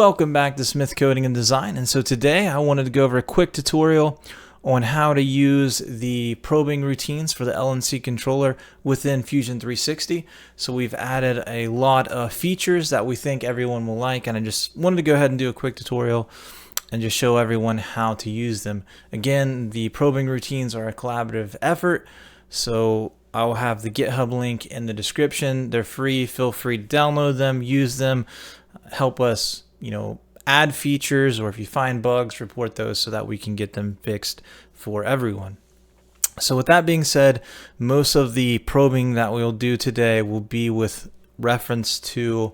Welcome back to Smith Coding and Design. And so today I wanted to go over a quick tutorial on how to use the probing routines for the LNC controller within Fusion 360. So we've added a lot of features that we think everyone will like, and I just wanted to go ahead and do a quick tutorial and just show everyone how to use them. Again, the probing routines are a collaborative effort, so I'll have the GitHub link in the description. They're free. Feel free to download them, use them, help us, add features, or if you find bugs, report those so that we can get them fixed for everyone. So with that being said, most of the probing that we'll do today will be with reference to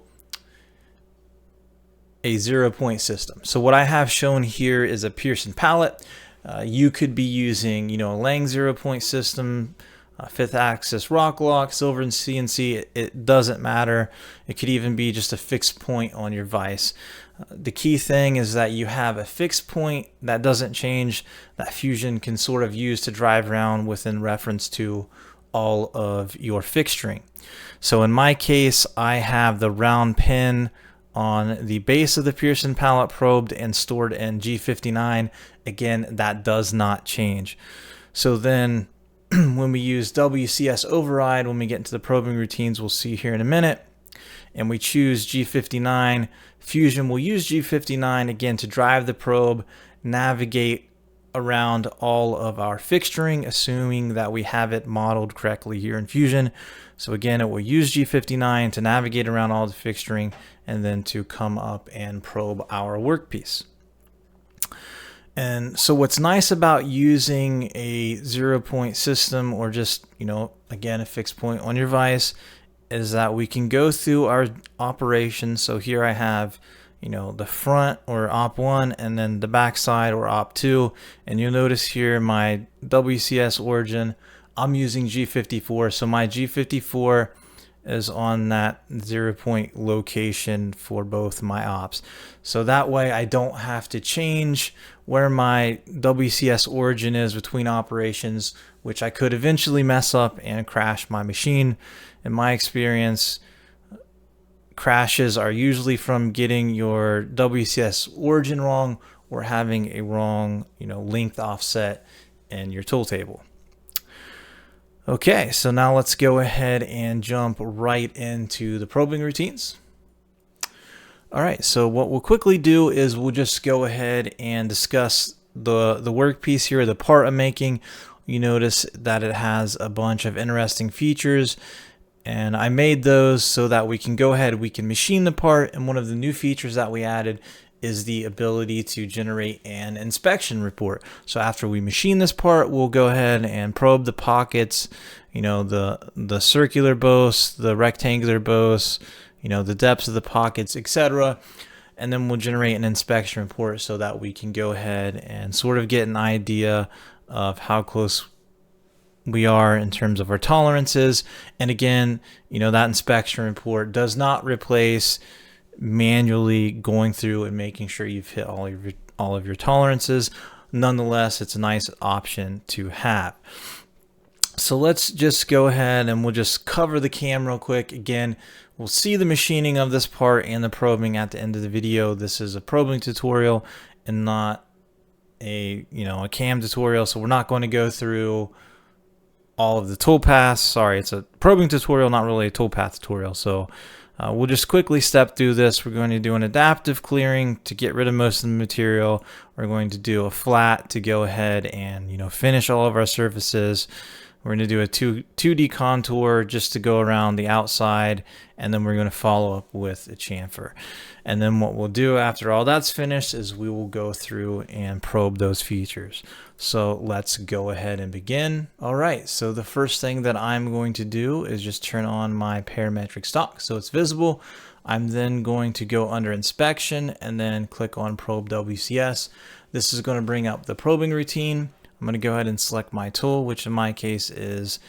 a 0-point system. So what I have shown here is a Pearson palette. You could be using, a Lang 0-point system, fifth axis rock lock, silver and CNC, it doesn't matter. It could even be just a fixed point on your vise. The key thing is that you have a fixed point that doesn't change, that Fusion can sort of use to drive around within reference to all of your fixturing. So in my case, I have the round pin on the base of the Pearson palette probed and stored in G59. Again, that does not change. So then when we use WCS override, when we get into the probing routines, we'll see here in a minute, and we choose G59, Fusion will use G59 again to drive the probe, navigate around all of our fixturing, assuming that we have it modeled correctly here in Fusion. So again, it will use G59 to navigate around all the fixturing and then to come up and probe our workpiece. And so what's nice about using a 0-point system, or just, again, a fixed point on your vise, is that we can go through our operations. So here I have, the front or op1 and then the back side or op2. And you'll notice here my WCS origin, I'm using G54. So my G54 is on that 0-point location for both my ops. So that way I don't have to change where my WCS origin is between operations, which I could eventually mess up and crash my machine. In my experience, crashes are usually from getting your WCS origin wrong or having a wrong, length offset in your tool table. Okay, so now let's go ahead and jump right into the probing routines. All right, so what we'll quickly do is we'll just go ahead and discuss the workpiece here, the part I'm making. You notice that it has a bunch of interesting features, and I made those so that we can go ahead, we can machine the part, and one of the new features that we added is the ability to generate an inspection report. So after we machine this part, we'll go ahead and probe the pockets, the circular bows, the rectangular bows, the depths of the pockets, etc. And then we'll generate an inspection report so that we can go ahead and sort of get an idea of how close we are in terms of our tolerances. And again, that inspection report does not replace manually going through and making sure you've hit all of your tolerances. Nonetheless, it's a nice option to have. So let's just go ahead and we'll just cover the cam real quick. Again, we'll see the machining of this part and the probing at the end of the video. This is a probing tutorial and not a cam tutorial, so we're not going to go through all of the toolpaths. Sorry, it's a probing tutorial, not really a toolpath tutorial. So we'll just quickly step through this. We're going to do an adaptive clearing to get rid of most of the material. We're going to do a flat to go ahead and finish all of our surfaces. We're going to do a 2D contour just to go around the outside, and then we're going to follow up with a chamfer. And then what we'll do after all that's finished is we will go through and probe those features. So let's go ahead and begin. All right, so the first thing that I'm going to do is just turn on my parametric stock so it's visible. I'm then going to go under inspection and then click on probe WCS. This is going to bring up the probing routine. I'm going to go ahead and select my tool, which in my case is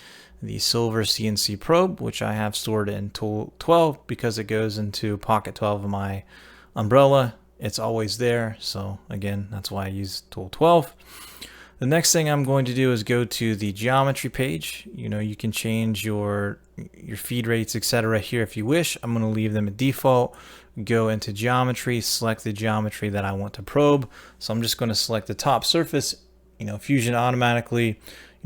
the silver CNC probe, which I have stored in tool 12 because it goes into pocket 12 of my umbrella. It's always there. So again, that's why I use tool 12. The next thing I'm going to do is go to the geometry page. You can change your feed rates, etc. here if you wish. I'm going to leave them at default. Go into geometry, select the geometry that I want to probe. So I'm just going to select the top surface. Fusion automatically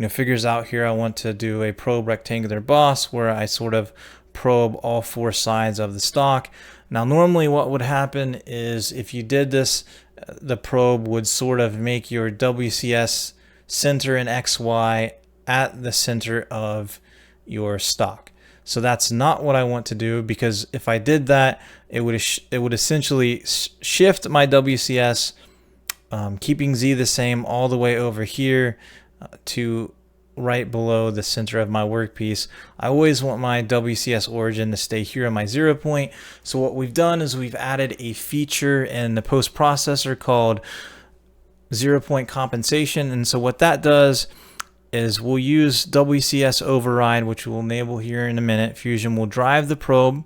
figures out here I want to do a probe rectangular boss where I sort of probe all four sides of the stock. Now normally what would happen is if you did this, the probe would sort of make your WCS center in XY at the center of your stock. So that's not what I want to do, because if I did that, it would essentially shift my WCS, keeping Z the same all the way over here to right below the center of my workpiece. I always want my WCS origin to stay here on my 0 point. So what we've done is we've added a feature in the post processor called 0 point compensation. And so what that does is we'll use WCS override, which we'll enable here in a minute. Fusion will drive the probe.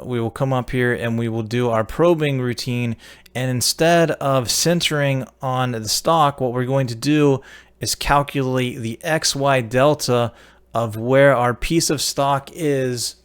We will come up here and we will do our probing routine. And instead of centering on the stock, what we're going to do is calculate the XY delta of where our piece of stock is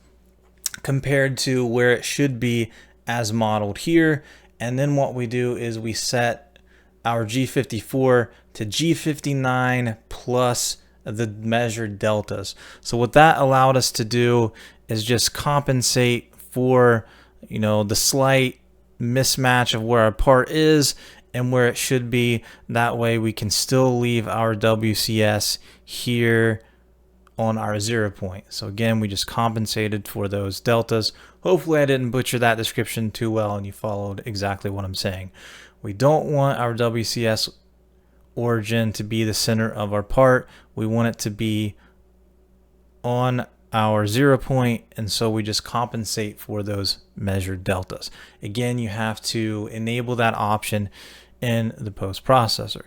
compared to where it should be as modeled here. And then what we do is we set our G54 to G59 plus the measured deltas. So what that allowed us to do is just compensate for, the slight mismatch of where our part is and where it should be. That way we can still leave our WCS here on our 0 point. So again, we just compensated for those deltas. Hopefully I didn't butcher that description too well and you followed exactly what I'm saying. We don't want our WCS origin to be the center of our part. We want it to be on our 0 point, and so we just compensate for those measured deltas. Again, you have to enable that option in the post processor.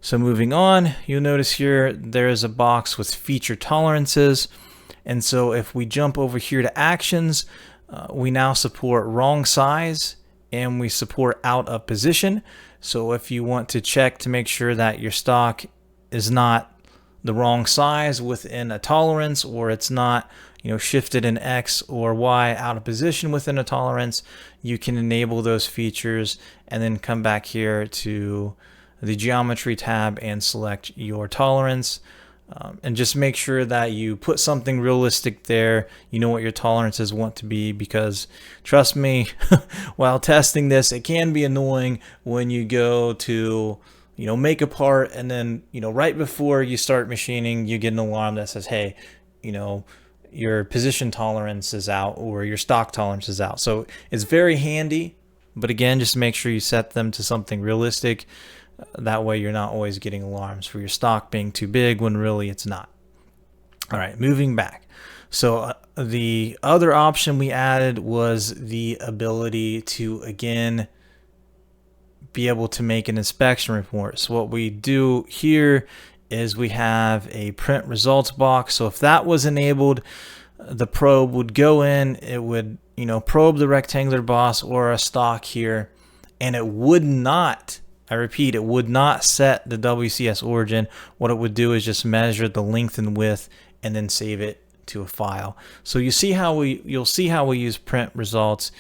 So moving on, you'll notice here there is a box with feature tolerances, and so if we jump over here to actions, we now support wrong size and we support out of position. So if you want to check to make sure that your stock is not the wrong size within a tolerance, or it's not shifted in X or Y out of position within a tolerance, you can enable those features and then come back here to the geometry tab and select your tolerance, and just make sure that you put something realistic there. You know what your tolerances want to be, because trust me, while testing this, it can be annoying when you go to make a part and then right before you start machining you get an alarm that says, hey, your position tolerance is out or your stock tolerance is out. So it's very handy, but again, just make sure you set them to something realistic. That way you're not always getting alarms for your stock being too big when really it's not. All right, moving back. So the other option we added was the ability to again be able to make an inspection report. So what we do here is we have a print results box. So if that was enabled, the probe would go in, it would probe the rectangular boss or a stock here, and it would not, I repeat, it would not set the WCS origin. What it would do is just measure the length and width and then save it to a file. So you'll see how we use print results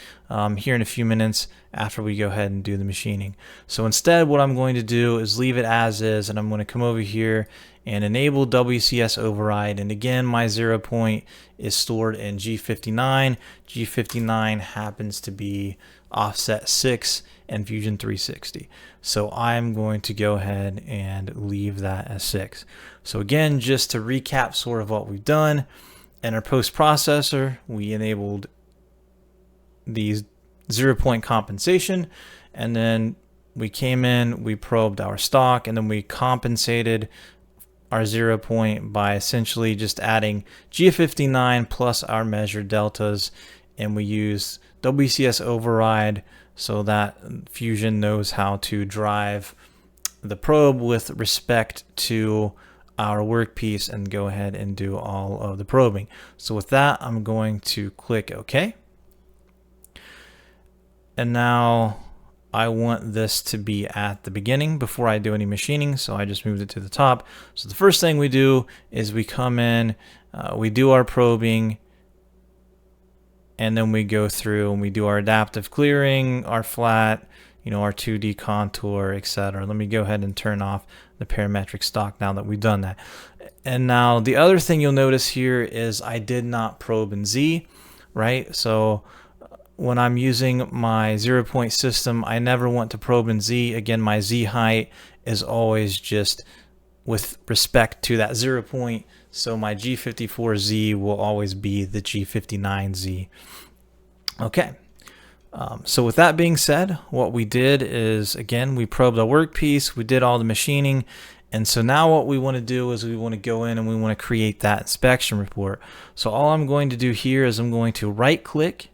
here in a few minutes after we go ahead and do the machining. So instead what I'm going to do is leave it as is, and I'm going to come over here and enable WCS override. And again, my 0 point is stored in G59. G59 happens to be offset 6 and Fusion 360. So I'm going to go ahead and leave that as 6. So again, just to recap sort of what we've done, in our post processor, we enabled these 0 point compensation, and then we came in, we probed our stock, and then we compensated our 0 point by essentially just adding G59 plus our measured deltas, and we used WCS override so that Fusion knows how to drive the probe with respect to our workpiece and go ahead and do all of the probing. So with that, I'm going to click OK. And now I want this to be at the beginning before I do any machining, so I just moved it to the top. So the first thing we do is we come in, we do our probing, and then we go through and we do our adaptive clearing, our flat, our 2D contour, etc. Let me go ahead and turn off the parametric stock now that we've done that. And now the other thing you'll notice here is I did not probe in Z, right? So when I'm using my 0-point system, I never want to probe in Z. Again, my Z height is always just with respect to that 0 point. So my G54Z will always be the G59Z. Okay. So with that being said, what we did is, again, we probed our workpiece, we did all the machining, and so now what we want to do is we want to go in and we want to create that inspection report. So all I'm going to do here is I'm going to right click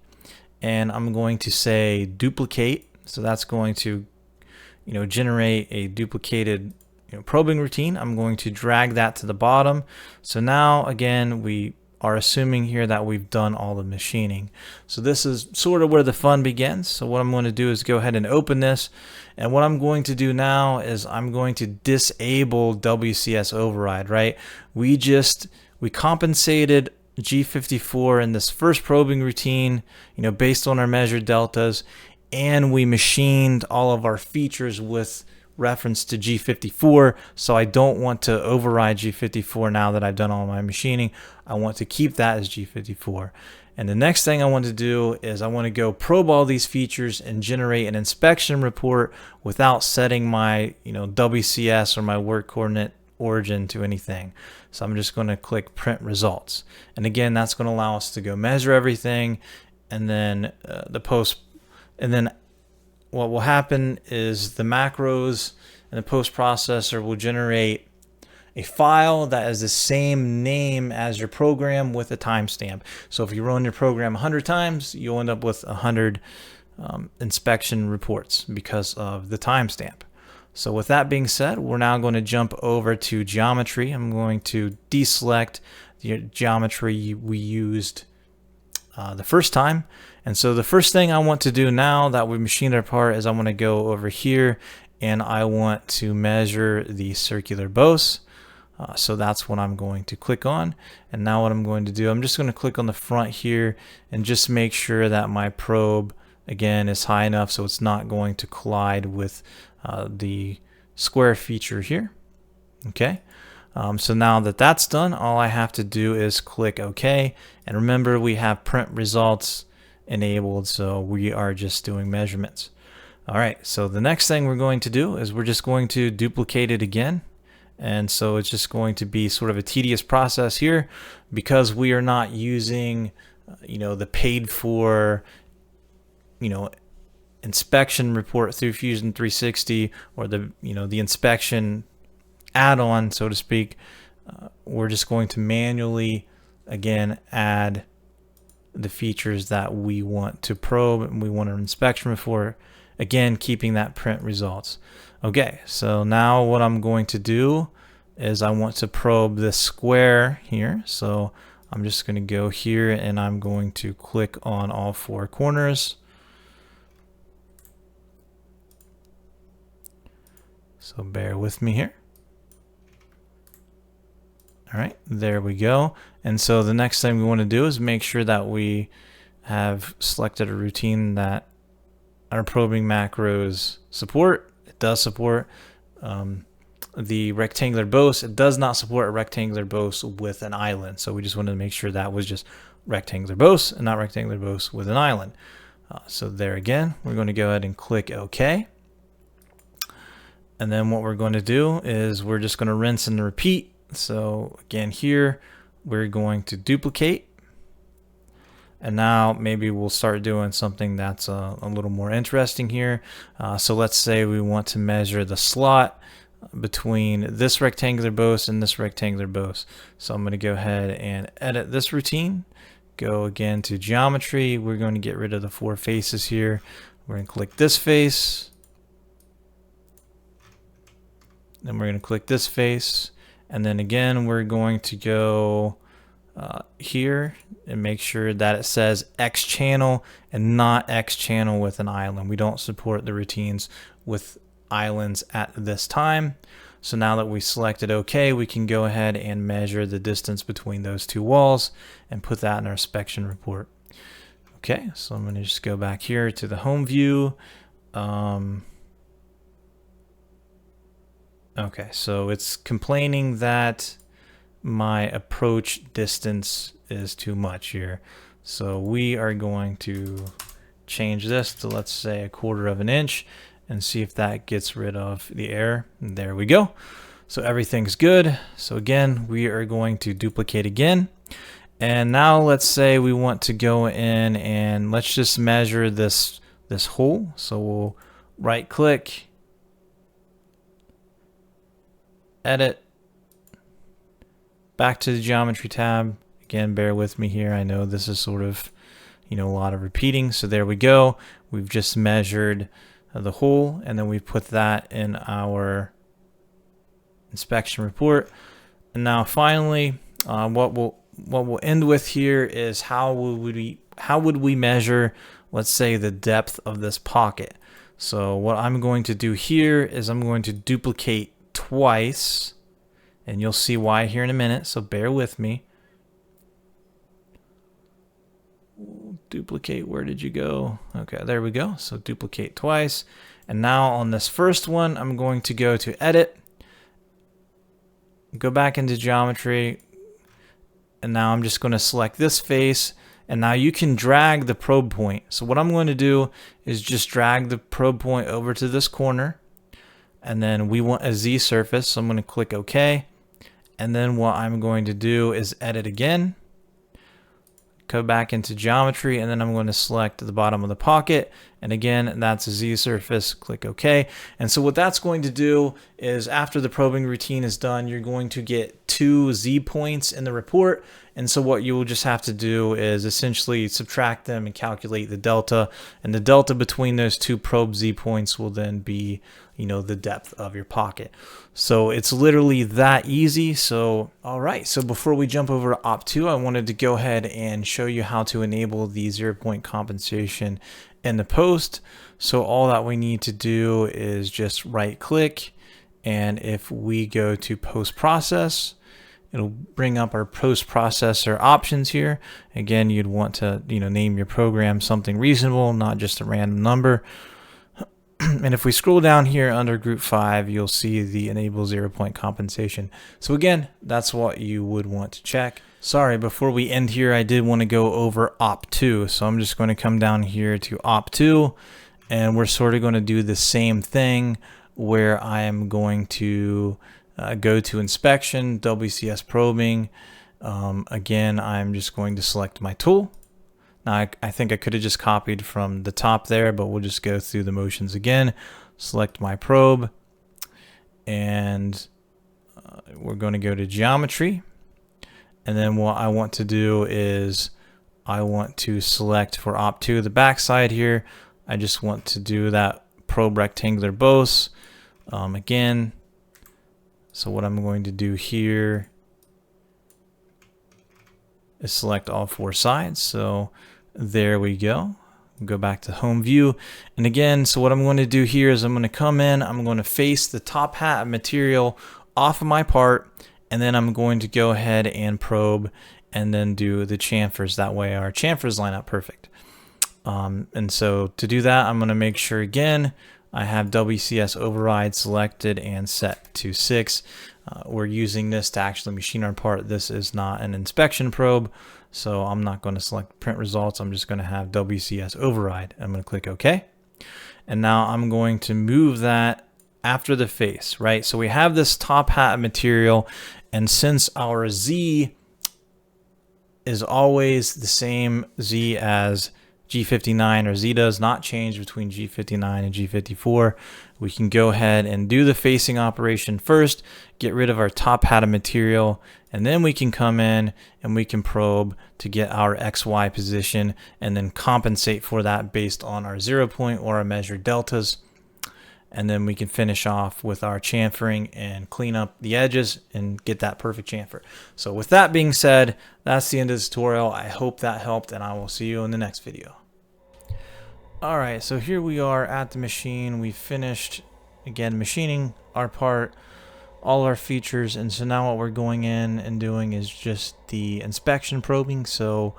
and I'm going to say duplicate. So that's going to generate a duplicated probing routine. I'm going to drag that to the bottom. So now again we are assuming here that we've done all the machining. So this is sort of where the fun begins. So what I'm going to do is go ahead and open this, and what I'm going to do now is I'm going to disable WCS override, right? We compensated G54 in this first probing routine, based on our measured deltas, and we machined all of our features with reference to G54, so I don't want to override G54 now that I've done all my machining. I want to keep that as G54. And the next thing I want to do is I want to go probe all these features and generate an inspection report without setting my WCS or my work coordinate origin to anything. So I'm just going to click print results, and again that's going to allow us to go measure everything, and then what will happen is the macros and the post processor will generate a file that is the same name as your program with a timestamp. So if you run your program 100 times, you'll end up with 100 inspection reports because of the timestamp. So with that being said, we're now going to jump over to geometry. I'm going to deselect the geometry we used the first time. And so the first thing I want to do now that we've machined our part is I want to go over here and I want to measure the circular bows. So that's what I'm going to click on. And now what I'm going to do, I'm just going to click on the front here and just make sure that my probe again is high enough so it's not going to collide with the square feature here. Okay. So now that that's done, all I have to do is click OK. And remember, we have print results enabled, so we are just doing measurements. All right, so the next thing we're going to do is we're just going to duplicate it again. And so it's just going to be sort of a tedious process here because we are not using, the paid for, inspection report through Fusion 360 or the, the inspection add-on, so to speak. We're just going to manually again add the features that we want to probe and we want an inspection report, again keeping that print results. Okay, so now what I'm going to do is I want to probe this square here. So I'm just going to go here and I'm going to click on all four corners. So bear with me here. All right, there we go. And so the next thing we want to do is make sure that we have selected a routine that our probing macros support. It does support the rectangular bows. It does not support a rectangular bows with an island. So we just wanted to make sure that was just rectangular bows and not rectangular bows with an island. So there again, we're going to go ahead and click OK. And then what we're going to do is we're just going to rinse and repeat. So again here, we're going to duplicate. And now maybe we'll start doing something that's a little more interesting here. So let's say we want to measure the slot between this rectangular bows and this rectangular bows. So I'm going to go ahead and edit this routine. Go again to geometry. We're going to get rid of the four faces here. We're going to click this face. Then we're going to click this face. And then again, we're going to go here and make sure that it says X channel and not X channel with an island. We don't support the routines with islands at this time. So now that we selected OK, we can go ahead and measure the distance between those two walls and put that in our inspection report. Okay, so I'm going to just go back here to the home view. Okay, so it's complaining that my approach distance is too much here. So we are going to change this to, let's say, 1/4 of an inch and see if that gets rid of the error. And there we go. So everything's good. So again, we are going to duplicate again. And now let's say we want to go in and let's just measure this hole. So we'll right click, edit, back to the geometry tab. Again, bear with me here. I know this is sort of, a lot of repeating. So there we go. We've just measured the hole, and then we put that in our inspection report. And now finally, what we'll end with here is how would we measure, let's say, the depth of this pocket. So what I'm going to do here is I'm going to duplicate twice, and you'll see why here in a minute, so bear with me. Duplicate, where did you go? Okay, there we go. So duplicate twice. And now on this first one, I'm going to go to edit, go back into geometry, and now I'm just going to select this face, and now you can drag the probe point. So what I'm going to do is just drag the probe point over to this corner, and then we want a Z surface, so I'm going to click OK. And then what I'm going to do is edit again, go back into geometry, and then I'm going to select the bottom of the pocket, and again that's a Z surface, click OK. And so what that's going to do is after the probing routine is done, you're going to get 2 Z points in the report. And so what you will just have to do is essentially subtract them and calculate the delta, and the delta between those 2 probe Z points will then be the depth of your pocket. So it's literally that easy. So all right, so before we jump over to Op 2, I wanted to go ahead and show you how to enable the 0-point compensation in the post. So all that we need to do is just right click, and if we go to post process, it'll bring up our post processor options here. Again, you'd want to name your program something reasonable, not just a random number. And if we scroll down here under group 5, you'll see the enable 0-point compensation. So again, that's what you would want to check. Sorry, before we end here, I did want to go over Op 2. So I'm just going to come down here to Op 2, and we're sort of going to do the same thing where I am going to go to inspection, WCS probing. Again, I'm just going to select my tool. Now, I think I could have just copied from the top there, but we'll just go through the motions again. Select my probe, and we're going to go to geometry. And then what I want to do is I want to select for Op 2 the backside here. I just want to do that probe rectangular boss again. So what I'm going to do here is select all 4 sides. So there we go. Go back to home view. And again, so what I'm going to do here is I'm going to come in, I'm going to face the top hat material off of my part, and then I'm going to go ahead and probe and then do the chamfers. That way our chamfers line up perfect. And so to do that, I'm going to make sure again I have WCS override selected and set to 6. We're using this to actually machine our part. This is not an inspection probe, so I'm not going to select print results. I'm just going to have WCS override. I'm going to click OK. And now I'm going to move that after the face, right? So we have this top hat material, and since our Z is always the same Z as G59, or Z does not change between G59 and G54, we can go ahead and do the facing operation first, get rid of our top hat of material, and then we can come in and we can probe to get our XY position and then compensate for that based on our 0-point or our measured deltas. And then we can finish off with our chamfering and clean up the edges and get that perfect chamfer. So with that being said, that's the end of this tutorial. I hope that helped, and I will see you in the next video. Alright, so here we are at the machine. We finished, again, machining our part, all our features, and so now what we're going in and doing is just the inspection probing. So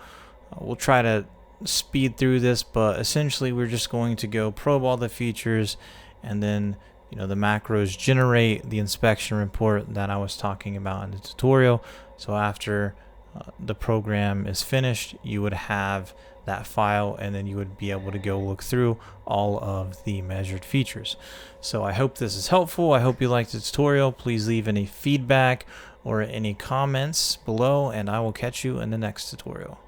we'll try to speed through this, but essentially we're just going to go probe all the features, and then the macros generate the inspection report that I was talking about in the tutorial. So after the program is finished, you would have that file, and then you would be able to go look through all of the measured features. So I hope this is helpful. I hope you liked the tutorial. Please leave any feedback or any comments below, and I will catch you in the next tutorial.